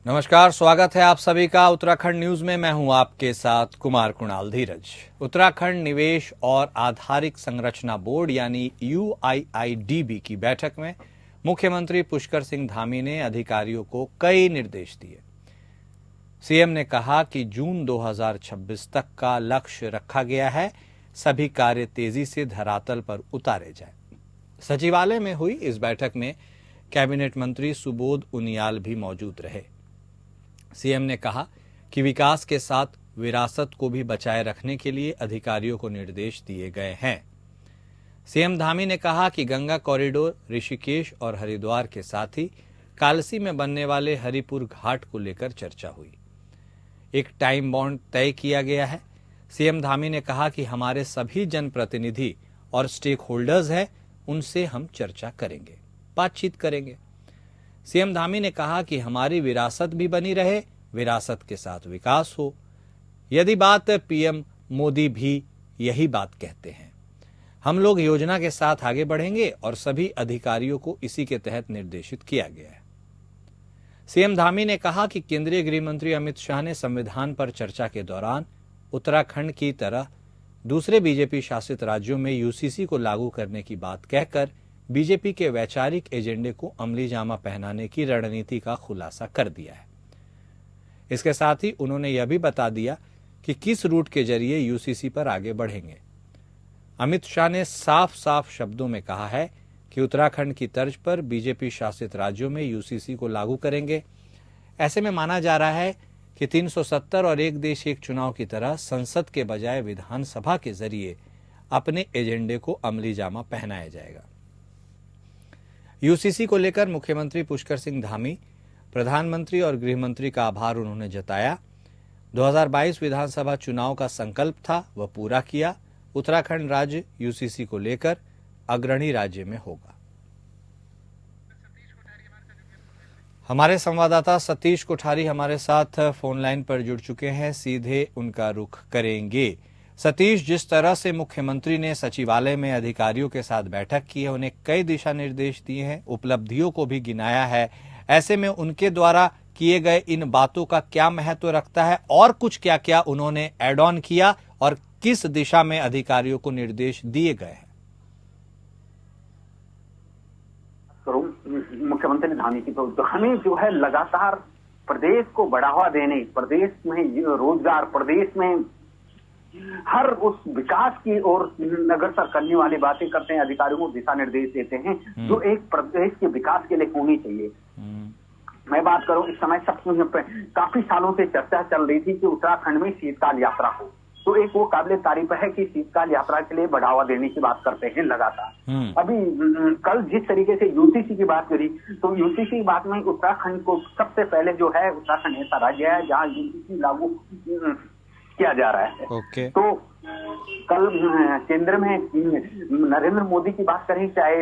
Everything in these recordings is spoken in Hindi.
नमस्कार, स्वागत है आप सभी का उत्तराखंड न्यूज में। मैं हूं आपके साथ कुमार कुणाल धीरज। उत्तराखंड निवेश और आधारिक संरचना बोर्ड यानी UIIDB की बैठक में मुख्यमंत्री पुष्कर सिंह धामी ने अधिकारियों को कई निर्देश दिए। सीएम ने कहा कि जून 2026 तक का लक्ष्य रखा गया है, सभी कार्य तेजी से धरातल पर उतारे जाए। सचिवालय में हुई इस बैठक में कैबिनेट मंत्री सुबोध उनियाल भी मौजूद रहे। सीएम ने कहा कि विकास के साथ विरासत को भी बचाए रखने के लिए अधिकारियों को निर्देश दिए गए हैं। सीएम धामी ने कहा कि गंगा कॉरिडोर, ऋषिकेश और हरिद्वार के साथ ही कालसी में बनने वाले हरिपुर घाट को लेकर चर्चा हुई। एक टाइम बाउंड तय किया गया है। सीएम धामी ने कहा कि हमारे सभी जनप्रतिनिधि और स्टेक होल्डर्स हैं, उनसे हम चर्चा करेंगे, बातचीत करेंगे। सीएम धामी ने कहा कि हमारी विरासत भी बनी रहे, विरासत के साथ विकास हो। यदि बात पीएम मोदी भी यही बात कहते हैं। हम लोग योजना के साथ आगे बढ़ेंगे और सभी अधिकारियों को इसी के तहत निर्देशित किया गया है। सीएम धामी ने कहा कि केंद्रीय गृह मंत्री अमित शाह ने संविधान पर चर्चा के दौरान उत्तराखंड की तरह दूसरे बीजेपी शासित राज्यों में यूसीसी को लागू करने की बात कहकर बीजेपी के वैचारिक एजेंडे को अमली जामा पहनाने की रणनीति का खुलासा कर दिया है। इसके साथ ही उन्होंने यह भी बता दिया कि किस रूट के जरिए यूसीसी पर आगे बढ़ेंगे। अमित शाह ने साफ साफ शब्दों में कहा है कि उत्तराखंड की तर्ज पर बीजेपी शासित राज्यों में यूसीसी को लागू करेंगे। ऐसे में माना जा रहा है कि 370 और एक देश एक चुनाव की तरह संसद के बजाय विधानसभा के जरिए अपने एजेंडे को अमली जामा पहनाया जाएगा। यूसीसी को लेकर मुख्यमंत्री पुष्कर सिंह धामी, प्रधानमंत्री और गृह मंत्री का आभार उन्होंने जताया। 2022 विधानसभा चुनाव का संकल्प था, वह पूरा किया। उत्तराखंड राज्य यूसीसी को लेकर अग्रणी राज्य में होगा। हमारे संवाददाता सतीश कोठारी हमारे साथ फोन लाइन पर जुड़ चुके हैं, सीधे उनका रुख करेंगे। सतीश, जिस तरह से मुख्यमंत्री ने सचिवालय में अधिकारियों के साथ बैठक की है, उन्हें कई दिशा निर्देश दिए हैं, उपलब्धियों को भी गिनाया है, ऐसे में उनके द्वारा किए गए इन बातों का क्या महत्व रखता है और कुछ क्या क्या उन्होंने ऐड ऑन किया और किस दिशा में अधिकारियों को निर्देश दिए गए हैं? मुख्यमंत्री धामी की तो हमें जो है लगातार प्रदेश को बढ़ावा देने, प्रदेश में रोजगार, प्रदेश में हर उस विकास की ओर अग्रसर करने वाली बातें करते हैं, अधिकारियों को दिशा निर्देश देते हैं जो एक प्रदेश के विकास के लिए होनी चाहिए। मैं बात करूं, इस समय काफी सालों से चर्चा चल रही थी कि उत्तराखंड में शीतकाल यात्रा हो, तो एक वो काबिल तारीफ है कि शीतकाल यात्रा के लिए बढ़ावा देने की बात करते हैं लगातार। अभी कल जिस तरीके से यूसीसी की बात करी, तो यूसीसी की बात में उत्तराखंड को सबसे पहले जो है, उत्तराखंड ऐसा राज्य है जहाँ यूसीसी लागू किया जा रहा है। तो कल केंद्र में नरेंद्र मोदी की बात करें, चाहे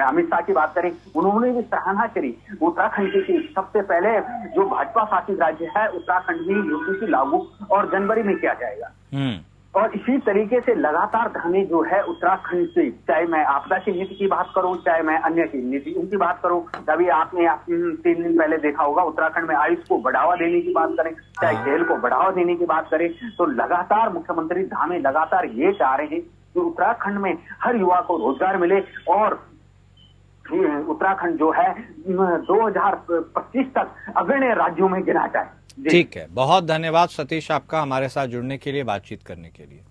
अमित शाह की बात करें, उन्होंने भी सराहना करी उत्तराखंड की। सबसे पहले जो भाजपा शासित राज्य है, उत्तराखंड में यूसीसी लागू और जनवरी में किया जाएगा। और इसी तरीके से लगातार धामी जो है उत्तराखंड से, चाहे मैं आपदा की नीति की बात करूं, चाहे मैं अन्य की नीति उनकी बात करूं, तभी आपने 3 दिन पहले देखा होगा उत्तराखंड में आयुष को बढ़ावा देने की बात करें, चाहे खेल को बढ़ावा देने की बात करें, तो लगातार मुख्यमंत्री धामी लगातार ये चाह रहे हैं कि उत्तराखंड में हर युवा को रोजगार मिले और उत्तराखंड जो है 2025 तक अग्रणी राज्यों में गिना जाए। ठीक है, बहुत धन्यवाद सतीश आपका हमारे साथ जुड़ने के लिए, बातचीत करने के लिए।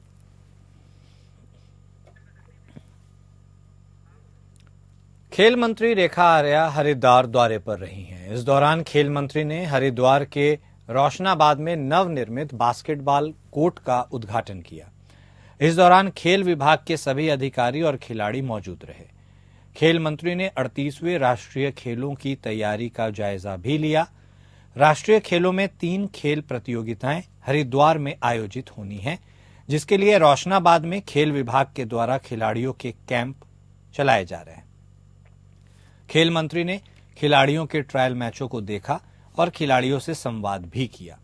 खेल मंत्री रेखा आर्या हरिद्वार दौरे पर रही हैं। इस दौरान खेल मंत्री ने हरिद्वार के रोशनाबाद में नवनिर्मित बास्केटबॉल कोर्ट का उद्घाटन किया। इस दौरान खेल विभाग के सभी अधिकारी और खिलाड़ी मौजूद रहे। खेल मंत्री ने 38वें राष्ट्रीय खेलों की तैयारी का जायजा भी लिया। राष्ट्रीय खेलों में 3 खेल प्रतियोगिताएं हरिद्वार में आयोजित होनी हैं, जिसके लिए रोशनाबाद में खेल विभाग के द्वारा खिलाड़ियों के कैंप चलाए जा रहे हैं। खेल मंत्री ने खिलाड़ियों के ट्रायल मैचों को देखा और खिलाड़ियों से संवाद भी किया।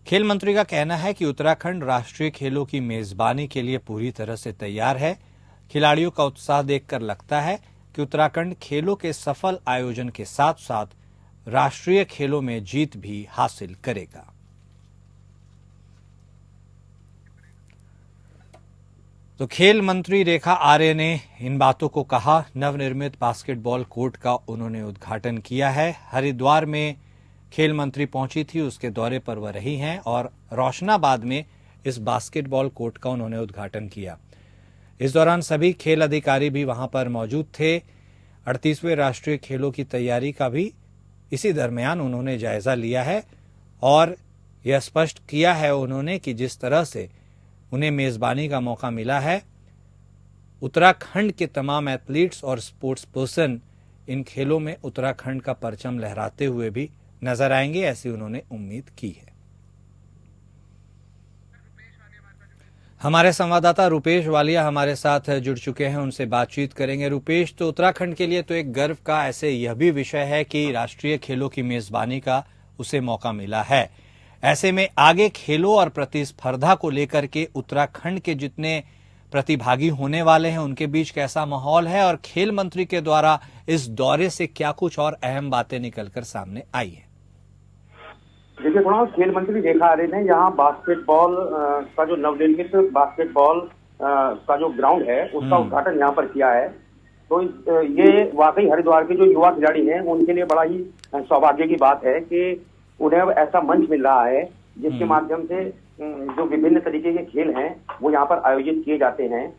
खेल मंत्री का कहना है कि उत्तराखंड राष्ट्रीय खेलों की मेजबानी के लिए पूरी तरह से तैयार है। खिलाड़ियों का उत्साह देखकर लगता है कि उत्तराखंड खेलों के सफल आयोजन के साथ साथ राष्ट्रीय खेलों में जीत भी हासिल करेगा। तो खेल मंत्री रेखा आर्य ने इन बातों को कहा। नवनिर्मित बास्केटबॉल कोर्ट का उन्होंने उद्घाटन किया है। हरिद्वार में खेल मंत्री पहुंची थी, उसके दौरे पर वह रही हैं और रोशनाबाद में इस बास्केटबॉल कोर्ट का उन्होंने उद्घाटन किया। इस दौरान सभी खेल अधिकारी भी वहां पर मौजूद थे। 38वें राष्ट्रीय खेलों की तैयारी का भी इसी दरमियान उन्होंने जायजा लिया है और यह स्पष्ट किया है उन्होंने कि जिस तरह से उन्हें मेजबानी का मौका मिला है, उत्तराखंड के तमाम एथलीट्स और स्पोर्ट्स पर्सन इन खेलों में उत्तराखंड का परचम लहराते हुए भी नजर आएंगे, ऐसी उन्होंने उम्मीद की है। हमारे संवाददाता रुपेश वालिया हमारे साथ जुड़ चुके हैं, उनसे बातचीत करेंगे। रुपेश, तो उत्तराखंड के लिए तो एक गर्व का ऐसे यह भी विषय है कि राष्ट्रीय खेलों की मेजबानी का उसे मौका मिला है। ऐसे में आगे खेलों और प्रतिस्पर्धा को लेकर के उत्तराखंड के जितने प्रतिभागी होने वाले हैं उनके बीच कैसा माहौल है और खेल मंत्री के द्वारा इस दौरे से क्या कुछ और अहम बातें निकलकर सामने आई है? देखिए थोड़ा खेल मंत्री रेखा आर्य ने यहाँ बास्केटबॉल का जो नवनिर्मित बास्केटबॉल का जो ग्राउंड है उसका उद्घाटन यहाँ पर किया है। तो ये वाकई हरिद्वार के जो युवा खिलाड़ी हैं उनके लिए बड़ा ही सौभाग्य की बात है कि उन्हें अब ऐसा मंच मिल रहा है जिसके माध्यम से जो विभिन्न तरीके के खेल हैं वो यहाँ पर आयोजित किए जाते हैं।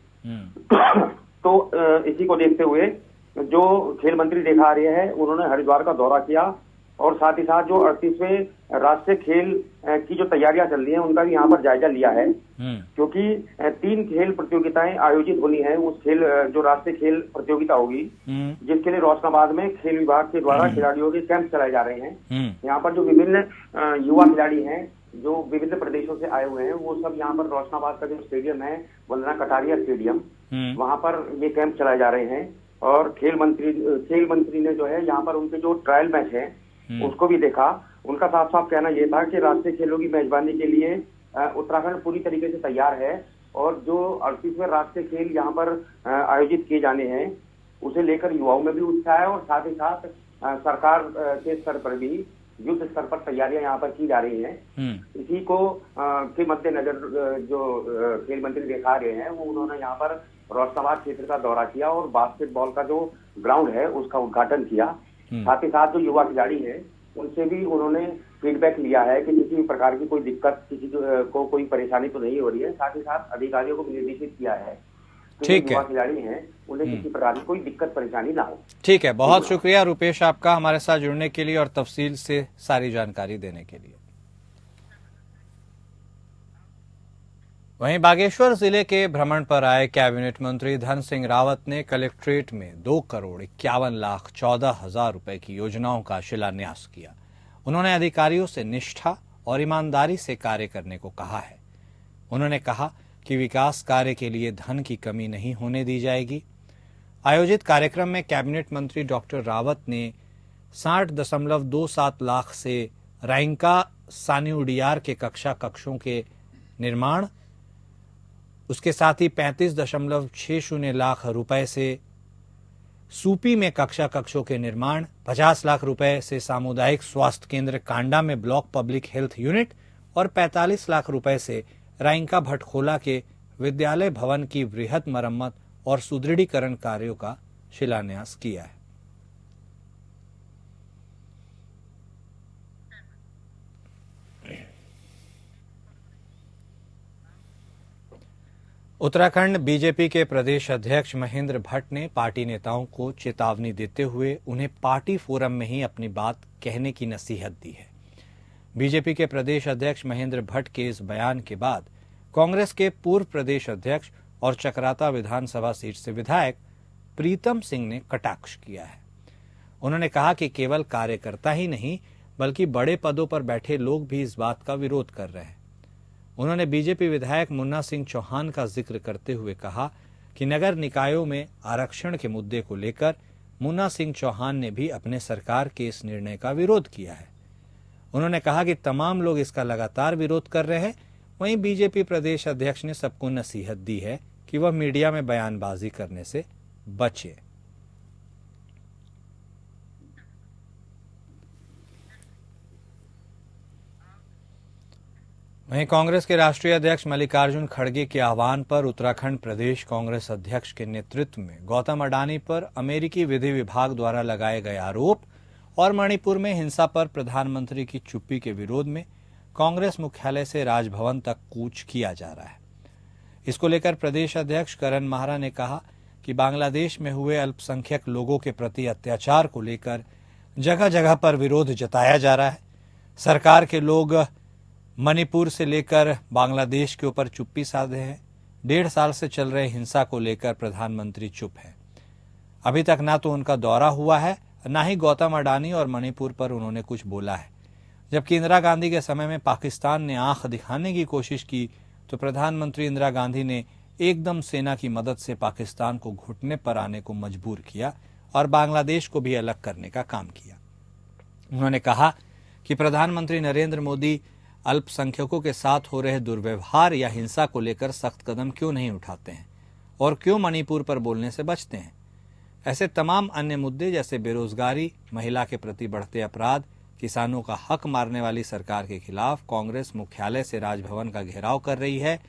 तो इसी को देखते हुए जो खेल मंत्री रेखा आर्य है उन्होंने हरिद्वार का दौरा किया और साथ ही साथ जो 38वें राष्ट्रीय खेल की जो तैयारियां चल रही हैं उनका भी यहाँ पर जायजा लिया है, क्योंकि 3 खेल प्रतियोगिताएं आयोजित होनी है। उस खेल जो राष्ट्रीय खेल प्रतियोगिता होगी जिसके लिए रोशनाबाद में खेल विभाग के द्वारा खिलाड़ियों के कैंप चलाए जा रहे हैं। यहाँ पर जो विभिन्न युवा खिलाड़ी हैं जो विभिन्न प्रदेशों से आए हुए हैं वो सब यहाँ पर रोशनाबाद का जो स्टेडियम है वंदना कटारिया स्टेडियम, वहाँ पर ये कैंप चलाए जा रहे हैं। और खेल मंत्री ने जो है यहाँ पर उनके जो ट्रायल मैच है उसको भी देखा। उनका साफ साफ कहना यह था कि राष्ट्रीय खेलों की मेजबानी के लिए उत्तराखंड पूरी तरीके से तैयार है और जो 38वें राष्ट्रीय खेल यहाँ पर आयोजित किए जाने हैं उसे लेकर युवाओं में भी उत्साह है और साथ ही साथ सरकार के स्तर पर भी युद्ध स्तर पर तैयारियां यहाँ पर की जा रही हैं। इसी को के मद्देनजर जो खेल मंत्री रेखा आर्य हैं वो उन्होंने यहाँ पर रोशनाबाद क्षेत्र का दौरा किया और बास्केटबॉल का जो ग्राउंड है उसका उद्घाटन किया। साथ ही साथ जो युवा खिलाड़ी हैं उनसे भी उन्होंने फीडबैक लिया है कि किसी भी प्रकार की कोई दिक्कत, किसी को कोई परेशानी तो नहीं हो रही है। साथ ही साथ अधिकारियों को भी निर्देशित किया है कि युवा खिलाड़ी हैं उन्हें किसी प्रकार की कोई दिक्कत परेशानी ना हो। ठीक है, बहुत शुक्रिया रुपेश आपका हमारे साथ जुड़ने के लिए और तफसील से सारी जानकारी देने के लिए। वहीं बागेश्वर जिले के भ्रमण पर आए कैबिनेट मंत्री धन सिंह रावत ने कलेक्ट्रेट में 2,51,14,000 रुपए की योजनाओं का शिलान्यास किया। उन्होंने अधिकारियों से निष्ठा और ईमानदारी से कार्य करने को कहा है। उन्होंने कहा कि विकास कार्य के लिए धन की कमी नहीं होने दी जाएगी। आयोजित कार्यक्रम में कैबिनेट मंत्री डॉक्टर रावत ने 60.27 लाख से राइंका सानिउडियार के कक्षों के निर्माण, उसके साथ ही 35.60 लाख रुपए से सूपी में कक्षों के निर्माण, 50 लाख रुपए से सामुदायिक स्वास्थ्य केंद्र कांडा में ब्लॉक पब्लिक हेल्थ यूनिट और 45 लाख रुपए से राइंका भटखोला के विद्यालय भवन की वृहद मरम्मत और सुदृढ़ीकरण कार्यों का शिलान्यास किया है। उत्तराखंड बीजेपी के प्रदेश अध्यक्ष महेंद्र भट्ट ने पार्टी नेताओं को चेतावनी देते हुए उन्हें पार्टी फोरम में ही अपनी बात कहने की नसीहत दी है। बीजेपी के प्रदेश अध्यक्ष महेंद्र भट्ट के इस बयान के बाद कांग्रेस के पूर्व प्रदेश अध्यक्ष और चकराता विधानसभा सीट से विधायक प्रीतम सिंह ने कटाक्ष किया है। उन्होंने कहा कि केवल कार्यकर्ता ही नहीं बल्कि बड़े पदों पर बैठे लोग भी इस बात का विरोध कर रहे हैं। उन्होंने बीजेपी विधायक मुन्ना सिंह चौहान का जिक्र करते हुए कहा कि नगर निकायों में आरक्षण के मुद्दे को लेकर मुन्ना सिंह चौहान ने भी अपने सरकार के इस निर्णय का विरोध किया है। उन्होंने कहा कि तमाम लोग इसका लगातार विरोध कर रहे हैं। वहीं बीजेपी प्रदेश अध्यक्ष ने सबको नसीहत दी है कि वह मीडिया में बयानबाजी करने से बचे। वहीं कांग्रेस के राष्ट्रीय अध्यक्ष मल्लिकार्जुन खड़गे के आह्वान पर उत्तराखंड प्रदेश कांग्रेस अध्यक्ष के नेतृत्व में गौतम अडानी पर अमेरिकी विधि विभाग द्वारा लगाए गए आरोप और मणिपुर में हिंसा पर प्रधानमंत्री की चुप्पी के विरोध में कांग्रेस मुख्यालय से राजभवन तक कूच किया जा रहा है। इसको लेकर प्रदेश अध्यक्ष करण माहरा ने कहा कि बांग्लादेश में हुए अल्पसंख्यक लोगों के प्रति अत्याचार को लेकर जगह जगह पर विरोध जताया जा रहा है। सरकार के लोग मणिपुर से लेकर बांग्लादेश के ऊपर चुप्पी साधे हैं। 1.5 साल से चल रहे हिंसा को लेकर प्रधानमंत्री चुप हैं। अभी तक ना तो उनका दौरा हुआ है, ना ही गौतम अडानी और मणिपुर पर उन्होंने कुछ बोला है। जबकि इंदिरा गांधी के समय में पाकिस्तान ने आंख दिखाने की कोशिश की तो प्रधानमंत्री इंदिरा गांधी ने एकदम सेना की मदद से पाकिस्तान को घुटने पर आने को मजबूर किया और बांग्लादेश को भी अलग करने का काम किया। उन्होंने कहा कि प्रधानमंत्री नरेंद्र मोदी अल्पसंख्यकों के साथ हो रहे दुर्व्यवहार या हिंसा को लेकर सख्त कदम क्यों नहीं उठाते हैं और क्यों मणिपुर पर बोलने से बचते हैं। ऐसे तमाम अन्य मुद्दे जैसे बेरोजगारी, महिला के प्रति बढ़ते अपराध, किसानों का हक मारने वाली सरकार के खिलाफ कांग्रेस मुख्यालय से राजभवन का घेराव कर रही है।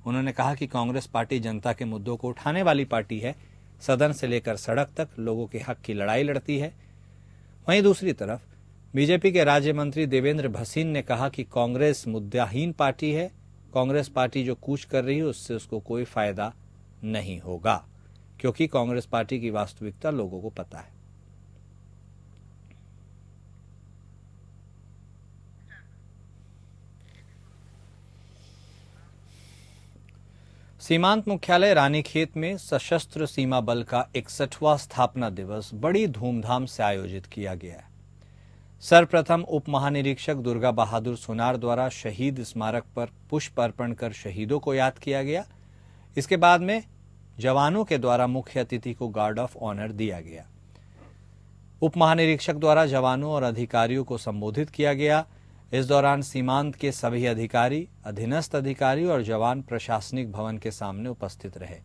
उन्होंने कहा कि कांग्रेस पार्टी जनता के मुद्दों को उठाने वाली पार्टी है, सदन से लेकर सड़क तक लोगों के हक की लड़ाई लड़ती है। वहीं दूसरी तरफ बीजेपी के राज्य मंत्री देवेंद्र भसीन ने कहा कि कांग्रेस मुद्दाहीन पार्टी है। कांग्रेस पार्टी जो कूच कर रही है उससे उसको कोई फायदा नहीं होगा, क्योंकि कांग्रेस पार्टी की वास्तविकता लोगों को पता है। सीमांत मुख्यालय रानीखेत में सशस्त्र सीमा बल का 61वां स्थापना दिवस बड़ी धूमधाम से आयोजित किया गया है। सर्वप्रथम उप महानिरीक्षक दुर्गा बहादुर सोनार द्वारा शहीद स्मारक पर पुष्प अर्पण कर शहीदों को याद किया गया। इसके बाद में जवानों के द्वारा मुख्य अतिथि को गार्ड ऑफ ऑनर दिया गया। उप महानिरीक्षक द्वारा जवानों और अधिकारियों को संबोधित किया गया। इस दौरान सीमांत के सभी अधिकारी, अधीनस्थ अधिकारी और जवान प्रशासनिक भवन के सामने उपस्थित रहे।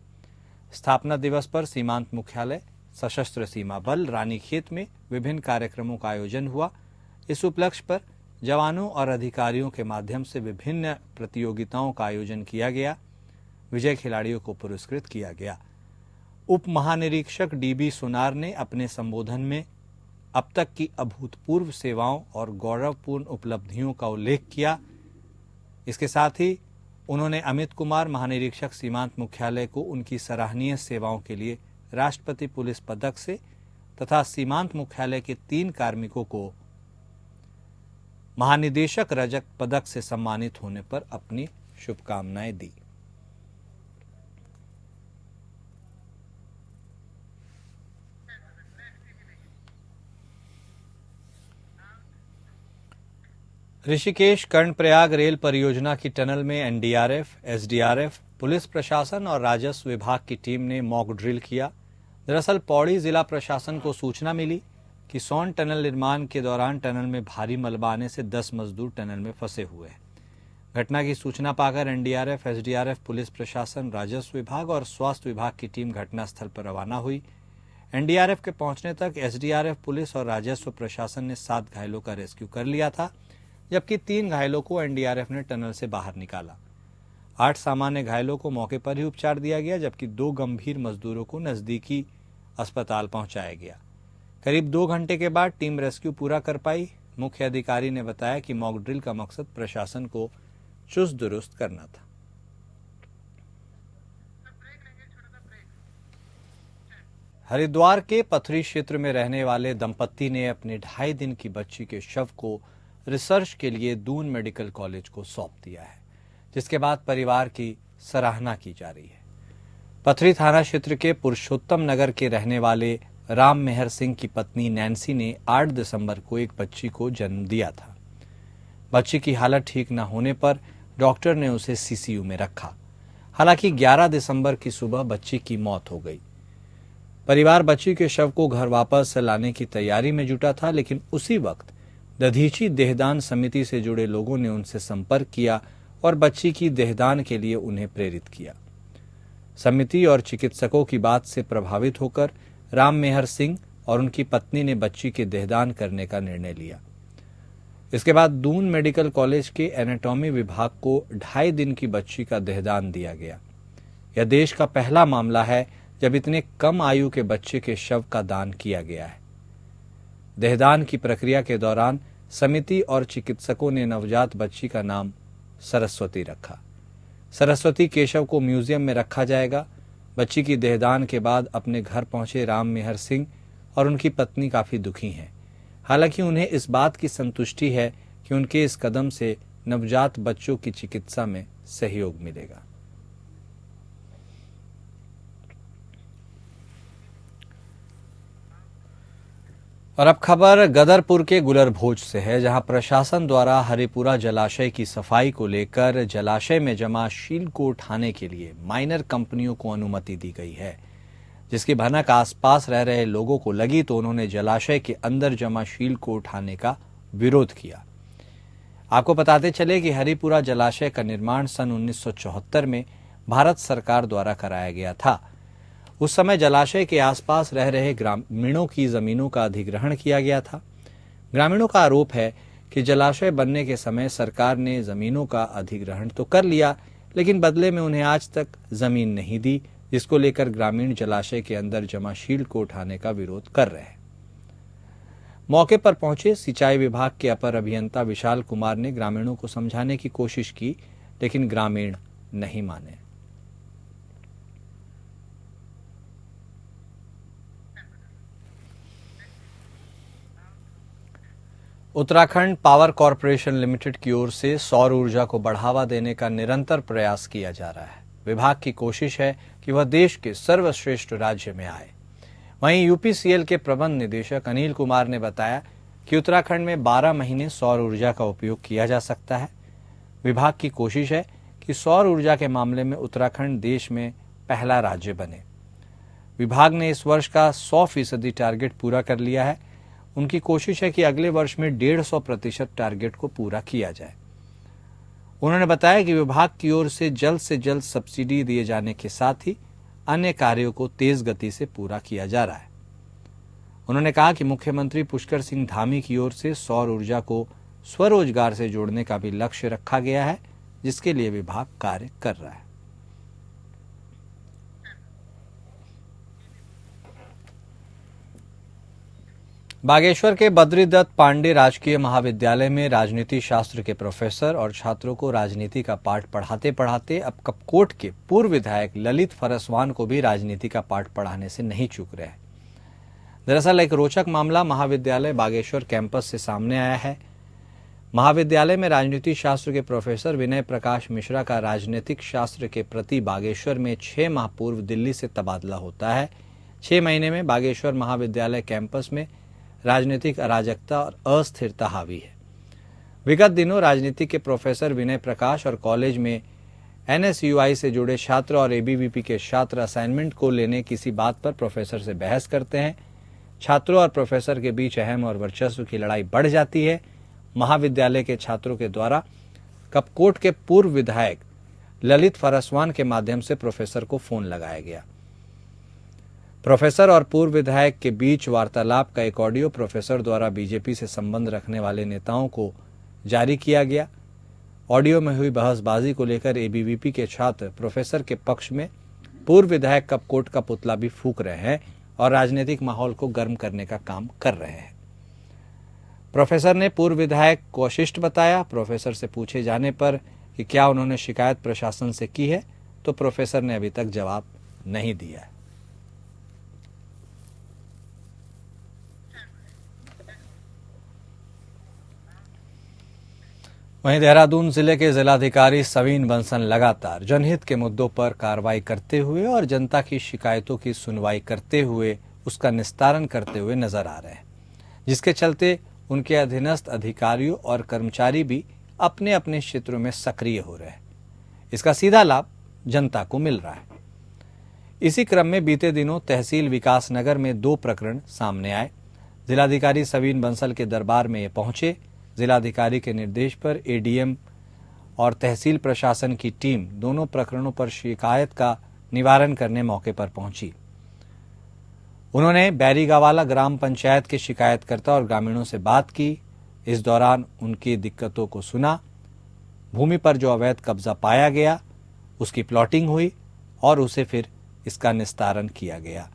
स्थापना दिवस पर सीमांत मुख्यालय सशस्त्र सीमा बल रानीखेत में विभिन्न कार्यक्रमों का आयोजन हुआ। इस उपलक्ष्य पर जवानों और अधिकारियों के माध्यम से विभिन्न प्रतियोगिताओं का आयोजन किया गया। विजय खिलाड़ियों को पुरस्कृत किया गया। उप महानिरीक्षक डीबी सोनार ने अपने संबोधन में अब तक की अभूतपूर्व सेवाओं और गौरवपूर्ण उपलब्धियों का उल्लेख किया। इसके साथ ही उन्होंने अमित कुमार महानिरीक्षक सीमांत मुख्यालय को उनकी सराहनीय सेवाओं के लिए राष्ट्रपति पुलिस पदक से तथा सीमांत मुख्यालय के 3 कार्मिकों को महानिदेशक रजत पदक से सम्मानित होने पर अपनी शुभकामनाएं दी। ऋषिकेश कर्णप्रयाग रेल परियोजना की टनल में एनडीआरएफ, एसडीआरएफ, पुलिस प्रशासन और राजस्व विभाग की टीम ने मॉक ड्रिल किया। दरअसल पौड़ी जिला प्रशासन को सूचना मिली कि सोन टनल निर्माण के दौरान टनल में भारी मलबा आने से 10 मजदूर टनल में फंसे हुए हैं। घटना की सूचना पाकर एनडीआरएफ, एसडीआरएफ, पुलिस प्रशासन, राजस्व विभाग और स्वास्थ्य विभाग की टीम घटनास्थल पर रवाना हुई। एनडीआरएफ के पहुंचने तक एसडीआरएफ, पुलिस और राजस्व प्रशासन ने 7 घायलों का रेस्क्यू कर लिया था, जबकि 3 घायलों को एनडीआरएफ ने टनल से बाहर निकाला। 8 सामान्य घायलों को मौके पर ही उपचार दिया गया, जबकि 2 गंभीर मजदूरों को नजदीकी अस्पताल पहुंचाया गया। करीब 2 घंटे के बाद टीम रेस्क्यू पूरा कर पाई। मुख्य अधिकारी ने बताया कि मॉक ड्रिल का मकसद प्रशासन को चुस्त दुरुस्त करना था। हरिद्वार के पथरी क्षेत्र में रहने वाले दंपत्ति ने अपने 2.5 दिन की बच्ची के शव को रिसर्च के लिए दून मेडिकल कॉलेज को सौंप दिया है, जिसके बाद परिवार की सराहना की जा रही है। पथरी थाना क्षेत्र के पुरुषोत्तम नगर के रहने वाले राम मेहर सिंह की पत्नी नैन्सी ने 8 दिसंबर को एक बच्ची को जन्म दिया था। बच्ची की हालत ठीक न होने पर डॉक्टर ने उसे सीसीयू में रखा। हालांकि 11 दिसंबर की सुबह बच्ची की मौत हो गई। परिवार बच्ची के शव को घर वापस लाने की तैयारी में जुटा था, लेकिन उसी वक्त दधीची देहदान समिति से जुड़े लोगों ने उनसे संपर्क किया और बच्ची की देहदान के लिए उन्हें प्रेरित किया। समिति और चिकित्सकों की बात से प्रभावित होकर राम मेहर सिंह और उनकी पत्नी ने बच्ची के देहदान करने का निर्णय लिया। इसके बाद दून मेडिकल कॉलेज के एनाटॉमी विभाग को 2.5 दिन की बच्ची का देहदान दिया गया। यह देश का पहला मामला है जब इतने कम आयु के बच्चे के शव का दान किया गया है। देहदान की प्रक्रिया के दौरान समिति और चिकित्सकों ने नवजात बच्ची का नाम सरस्वती रखा। सरस्वती केशव को म्यूजियम में रखा जाएगा। बच्ची की देहदान के बाद अपने घर पहुंचे राम मेहर सिंह और उनकी पत्नी काफी दुखी हैं। हालांकि उन्हें इस बात की संतुष्टि है कि उनके इस कदम से नवजात बच्चों की चिकित्सा में सहयोग मिलेगा। और अब खबर गदरपुर के गुलरभोज से है, जहां प्रशासन द्वारा हरिपुरा जलाशय की सफाई को लेकर जलाशय में जमा शील को उठाने के लिए माइनर कंपनियों को अनुमति दी गई है, जिसकी भनक आसपास रह रहे लोगों को लगी तो उन्होंने जलाशय के अंदर जमा शील को उठाने का विरोध किया। आपको बताते चले कि हरिपुरा जलाशय का निर्माण सन 1974 में भारत सरकार द्वारा कराया गया था। उस समय जलाशय के आसपास रह रहे ग्रामीणों की जमीनों का अधिग्रहण किया गया था। ग्रामीणों का आरोप है कि जलाशय बनने के समय सरकार ने जमीनों का अधिग्रहण तो कर लिया, लेकिन बदले में उन्हें आज तक जमीन नहीं दी, जिसको लेकर ग्रामीण जलाशय के अंदर जमा शील को उठाने का विरोध कर रहे हैं। मौके पर पहुंचे सिंचाई विभाग के अपर अभियंता विशाल कुमार ने ग्रामीणों को समझाने की कोशिश की, लेकिन ग्रामीण नहीं माने। उत्तराखंड पावर कॉरपोरेशन लिमिटेड की ओर से सौर ऊर्जा को बढ़ावा देने का निरंतर प्रयास किया जा रहा है। विभाग की कोशिश है कि वह देश के सर्वश्रेष्ठ राज्य में आए। वहीं यूपीसीएल के प्रबंध निदेशक अनिल कुमार ने बताया कि उत्तराखंड में 12 महीने सौर ऊर्जा का उपयोग किया जा सकता है। विभाग की कोशिश है कि सौर ऊर्जा के मामले में उत्तराखंड देश में पहला राज्य बने। विभाग ने इस वर्ष का 100% टारगेट पूरा कर लिया है। उनकी कोशिश है कि अगले वर्ष में 150% टारगेट को पूरा किया जाए। उन्होंने बताया कि विभाग की ओर से जल्द सब्सिडी दिए जाने के साथ ही अन्य कार्यों को तेज गति से पूरा किया जा रहा है। उन्होंने कहा कि मुख्यमंत्री पुष्कर सिंह धामी की ओर से सौर ऊर्जा को स्वरोजगार से जोड़ने का भी लक्ष्य रखा गया है, जिसके लिए विभाग कार्य कर रहा है। बागेश्वर के बद्रीदत्त पांडे राजकीय महाविद्यालय में राजनीति शास्त्र के प्रोफेसर और छात्रों को राजनीति का पाठ पढ़ाते पढ़ाते अब कपकोट के पूर्व विधायक ललित फरसवान को भी राजनीति का पाठ पढ़ाने से नहीं चूक रहे हैं। दरअसल एक रोचक मामला महाविद्यालय बागेश्वर कैंपस से सामने आया है। महाविद्यालय में राजनीति शास्त्र के प्रोफेसर विनय प्रकाश मिश्रा का राजनीतिक शास्त्र के प्रति बागेश्वर में 6 माह पूर्व दिल्ली से तबादला होता है। 6 महीने में बागेश्वर महाविद्यालय कैंपस में राजनीतिक अराजकता और अस्थिरता हावी है। विगत दिनों राजनीति के प्रोफेसर विनय प्रकाश और कॉलेज में एनएसयूआई से जुड़े छात्र और एबीवीपी के छात्र असाइनमेंट को लेने किसी बात पर प्रोफेसर से बहस करते हैं। छात्रों और प्रोफेसर के बीच अहम और वर्चस्व की लड़ाई बढ़ जाती है। महाविद्यालय के छात्रों के द्वारा कपकोट के पूर्व विधायक ललित फरसवान के माध्यम से प्रोफेसर को फोन लगाया गया। प्रोफेसर और पूर्व विधायक के बीच वार्तालाप का एक ऑडियो प्रोफेसर द्वारा बीजेपी से संबंध रखने वाले नेताओं को जारी किया गया। ऑडियो में हुई बहसबाजी को लेकर एबीवीपी के छात्र प्रोफेसर के पक्ष में पूर्व विधायक कपकोट का पुतला भी फूंक रहे हैं और राजनीतिक माहौल को गर्म करने का काम कर रहे हैं। प्रोफेसर ने पूर्व विधायक को अशिष्ट बताया। प्रोफेसर से पूछे जाने पर कि क्या उन्होंने शिकायत प्रशासन से की है, तो प्रोफेसर ने अभी तक जवाब नहीं दिया है। वहीं देहरादून जिले के जिलाधिकारी सवीन बंसल लगातार जनहित के मुद्दों पर कार्रवाई करते हुए और जनता की शिकायतों की सुनवाई करते हुए उसका निस्तारण करते हुए नजर आ रहे हैं, जिसके चलते उनके अधीनस्थ अधिकारियों और कर्मचारी भी अपने अपने क्षेत्रों में सक्रिय हो रहे हैं। इसका सीधा लाभ जनता को मिल रहा है। इसी क्रम में बीते दिनों तहसील विकासनगर में 2 प्रकरण सामने आए। जिलाधिकारी सवीन बंसल के दरबार में ये पहुंचे। जिलाधिकारी के निर्देश पर एडीएम और तहसील प्रशासन की टीम दोनों प्रकरणों पर शिकायत का निवारण करने मौके पर पहुंची। उन्होंने बैरीगावाला ग्राम पंचायत के शिकायतकर्ता और ग्रामीणों से बात की। इस दौरान उनकी दिक्कतों को सुना। भूमि पर जो अवैध कब्जा पाया गया उसकी प्लॉटिंग हुई और उसे फिर इसका निस्तारण किया गया।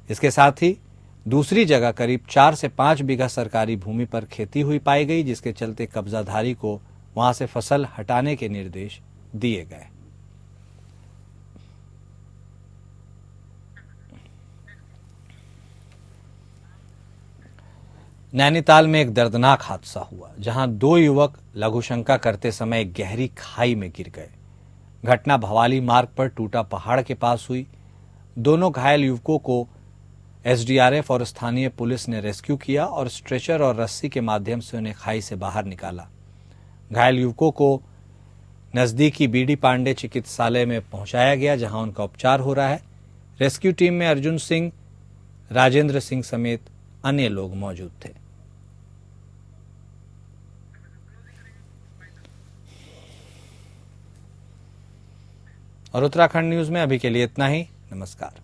इसके साथ ही दूसरी जगह करीब 4 से 5 बीघा सरकारी भूमि पर खेती हुई पाई गई, जिसके चलते कब्जाधारी को वहां से फसल हटाने के निर्देश दिए गए। नैनीताल में एक दर्दनाक हादसा हुआ, जहां 2 युवक लघुशंका करते समय एक गहरी खाई में गिर गए। घटना भवाली मार्ग पर टूटा पहाड़ के पास हुई। दोनों घायल युवकों को एसडीआरएफ और स्थानीय पुलिस ने रेस्क्यू किया और स्ट्रेचर और रस्सी के माध्यम से उन्हें खाई से बाहर निकाला। घायल युवकों को नजदीकी बीडी पांडे चिकित्सालय में पहुंचाया गया, जहां उनका उपचार हो रहा है। रेस्क्यू टीम में अर्जुन सिंह, राजेंद्र सिंह समेत अन्य लोग मौजूद थे। और उत्तराखंड न्यूज में अभी के लिए इतना ही। नमस्कार।